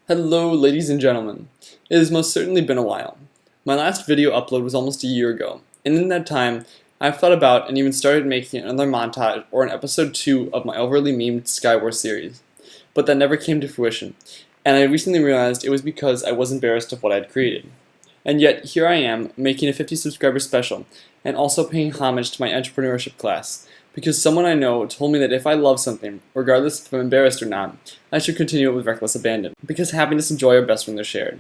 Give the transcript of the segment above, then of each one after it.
Hello, ladies and gentlemen. It has most certainly been a while. My last video upload was almost a year ago, and in that time, I've thought about and even started making another montage or an episode 2 of my overly memed Skywars series. But that never came to fruition, and I recently realized it was because I was embarrassed of what I had created. And yet, here I am, making a 50 subscriber special, and also paying homage to my entrepreneurship class, because someone I know told me that if I love something, regardless if I'm embarrassed or not, I should continue it with reckless abandon, because happiness and joy are best when they're shared.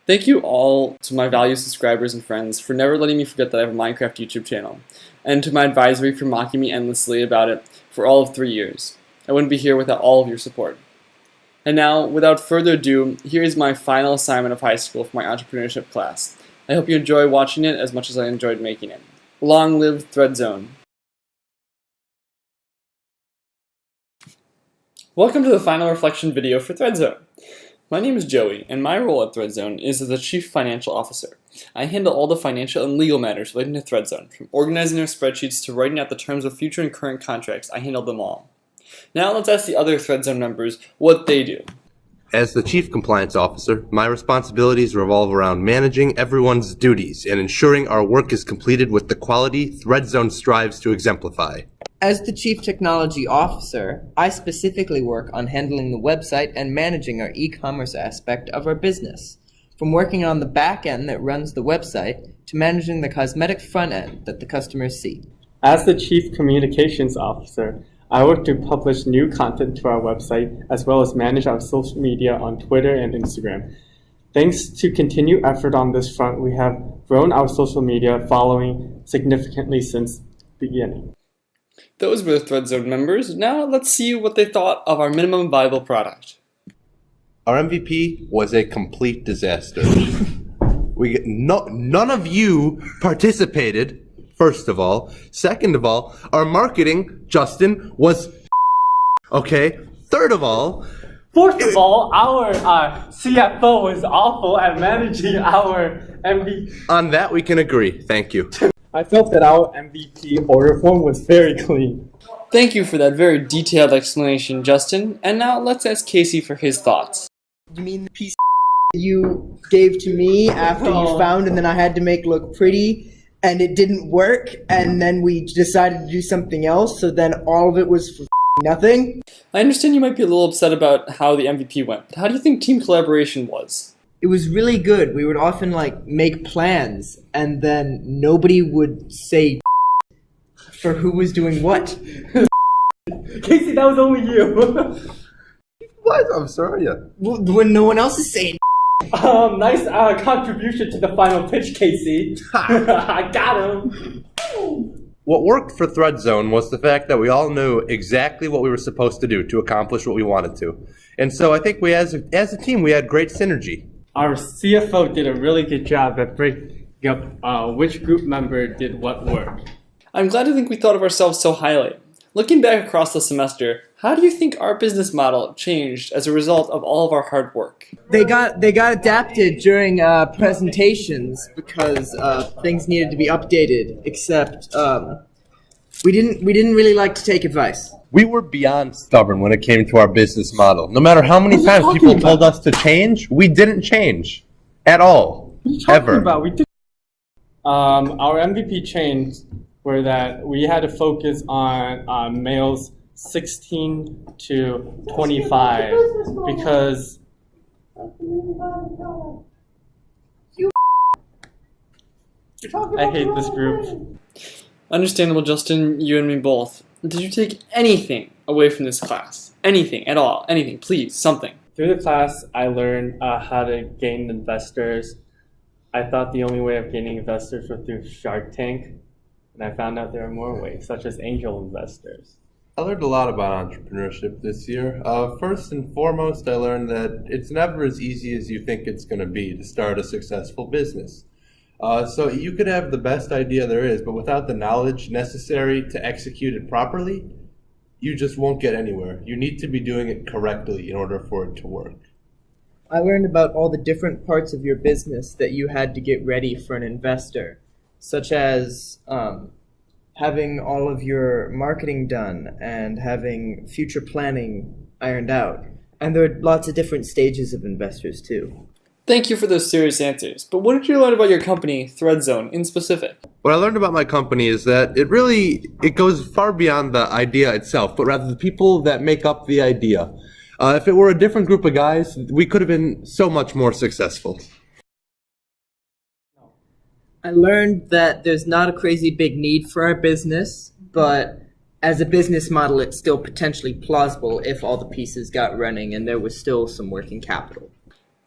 Thank you all to my valued subscribers and friends for never letting me forget that I have a Minecraft YouTube channel, and to my advisory for mocking me endlessly about it for all of 3 years. I wouldn't be here without all of your support. And now, without further ado, here is my final assignment of high school for my entrepreneurship class. I hope you enjoy watching it as much as I enjoyed making it. Long live ThreadZone. Welcome to the final reflection video for ThreadZone. My name is Joey, and my role at ThreadZone is as the Chief Financial Officer. I handle all the financial and legal matters relating to ThreadZone, from organizing their spreadsheets to writing out the terms of future and current contracts. I handle them all. Now let's ask the other ThreadZone members what they do. As the Chief Compliance Officer, my responsibilities revolve around managing everyone's duties and ensuring our work is completed with the quality ThreadZone strives to exemplify. As the Chief Technology Officer, I specifically work on handling the website and managing our e-commerce aspect of our business, from working on the back end that runs the website to managing the cosmetic front end that the customers see. As the Chief Communications Officer, I work to publish new content to our website as well as manage our social media on Twitter and Instagram. Thanks to continued effort on this front, we have grown our social media following significantly since the beginning. Those were the ThreadZone members. Now let's see what they thought of our minimum viable product. Our MVP was a complete disaster. None of you participated, first of all. Second of all, our marketing, Justin, was okay. Third of all, Fourth of all, our CFO was awful at managing our MVP. On that we can agree. Thank you. I felt that our MVP order form was very clean. Thank you for that very detailed explanation, Justin. And now let's ask Casey for his thoughts. You mean the piece you gave to me after you found and then I had to make look pretty and it didn't work and then we decided to do something else, so then all of it was for nothing? I understand you might be a little upset about how the MVP went, but how do you think team collaboration was? It was really good. We would often make plans and then nobody would say for who was doing what. Casey, that was only you. What? I'm sorry. When no one else is saying. Nice contribution to the final pitch, Casey. I got him. What worked for ThreadZone was the fact that we all knew exactly what we were supposed to do to accomplish what we wanted to. And so I think we, as a team, we had great synergy. Our CFO did a really good job at breaking up which group member did what work. I'm glad to think we thought of ourselves so highly. Looking back across the semester, how do you think our business model changed as a result of all of our hard work? They got adapted during presentations because things needed to be updated. Except we didn't really like to take advice. We were beyond stubborn when it came to our business model. No matter how many times people told us to change, we didn't change at all. What are you talking Ever. about? We did. Our MVP change were that we had to focus on males 16 to 25 because I hate this group. Understandable, Justin, you and me both. Did you take anything away from this class? Anything at all? Anything, please, something. Through the class, I learned how to gain investors. I thought the only way of gaining investors was through Shark Tank, and I found out there are more ways, such as angel investors. I learned a lot about entrepreneurship this year. First and foremost, I learned that it's never as easy as you think it's going to be to start a successful business. So you could have the best idea there is, but without the knowledge necessary to execute it properly, you just won't get anywhere. You need to be doing it correctly in order for it to work. I learned about all the different parts of your business that you had to get ready for an investor, such as having all of your marketing done and having future planning ironed out, And there are lots of different stages of investors too. Thank you for those serious answers, but what did you learn about your company, ThreadZone, in specific? What I learned about my company is that it goes far beyond the idea itself, but rather the people that make up the idea. If it were a different group of guys, we could have been so much more successful. I learned that there's not a crazy big need for our business, but as a business model, it's still potentially plausible if all the pieces got running and there was still some working capital.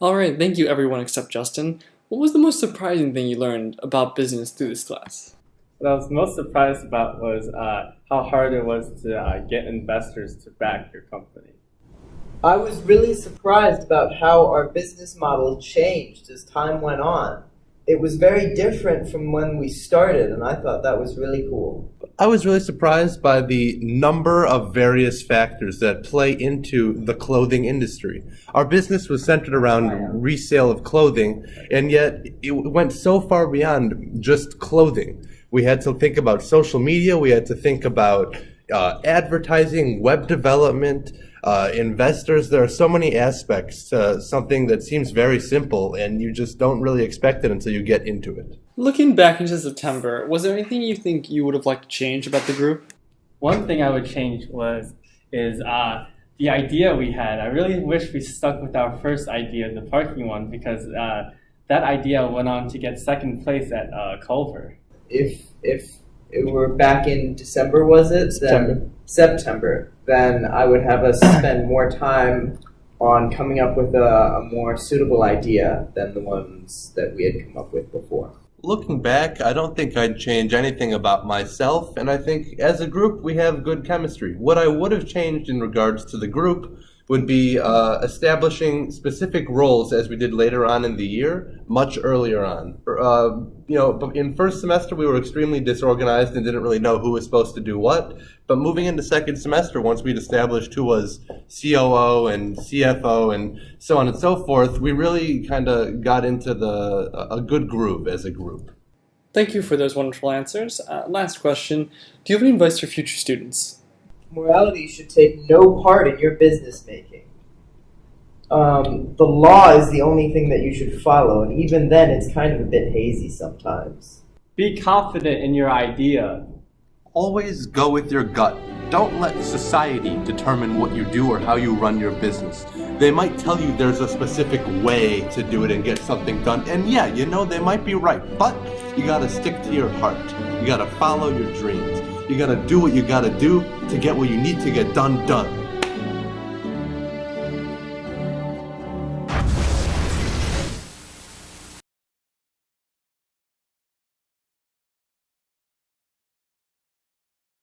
Alright, thank you everyone except Justin. What was the most surprising thing you learned about business through this class? What I was most surprised about was how hard it was to get investors to back your company. I was really surprised about how our business model changed as time went on. It was very different from when we started, and I thought that was really cool. I was really surprised by the number of various factors that play into the clothing industry. Our business was centered around resale of clothing, and yet it went so far beyond just clothing. We had to think about social media, we had to think about advertising, web development, investors. There are so many aspects to something that seems very simple, and you just don't really expect it until you get into it. Looking back into September, was there anything you think you would have liked to change about the group? One thing I would change is the idea we had. I really wish we stuck with our first idea, the parking one, because that idea went on to get second place at Culver. If it were back in December, was it? September. Then I would have us spend more time on coming up with a more suitable idea than the ones that we had come up with before. Looking back, I don't think I'd change anything about myself, and I think as a group we have good chemistry. What I would have changed in regards to the group would be establishing specific roles as we did later on in the year, much earlier on. In first semester we were extremely disorganized and didn't really know who was supposed to do what, but moving into second semester, once we'd established who was COO and CFO and so on and so forth, we really kind of got into a good groove as a group. Thank you for those wonderful answers. Last question, do you have any advice for future students? Morality should take no part in your business making. The law is the only thing that you should follow, and even then it's kind of a bit hazy sometimes. Be confident in your idea. Always go with your gut. Don't let society determine what you do or how you run your business. They might tell you there's a specific way to do it and get something done, and yeah, they might be right, but you gotta stick to your heart. You gotta follow your dreams. You gotta do what you gotta do to get what you need to get done.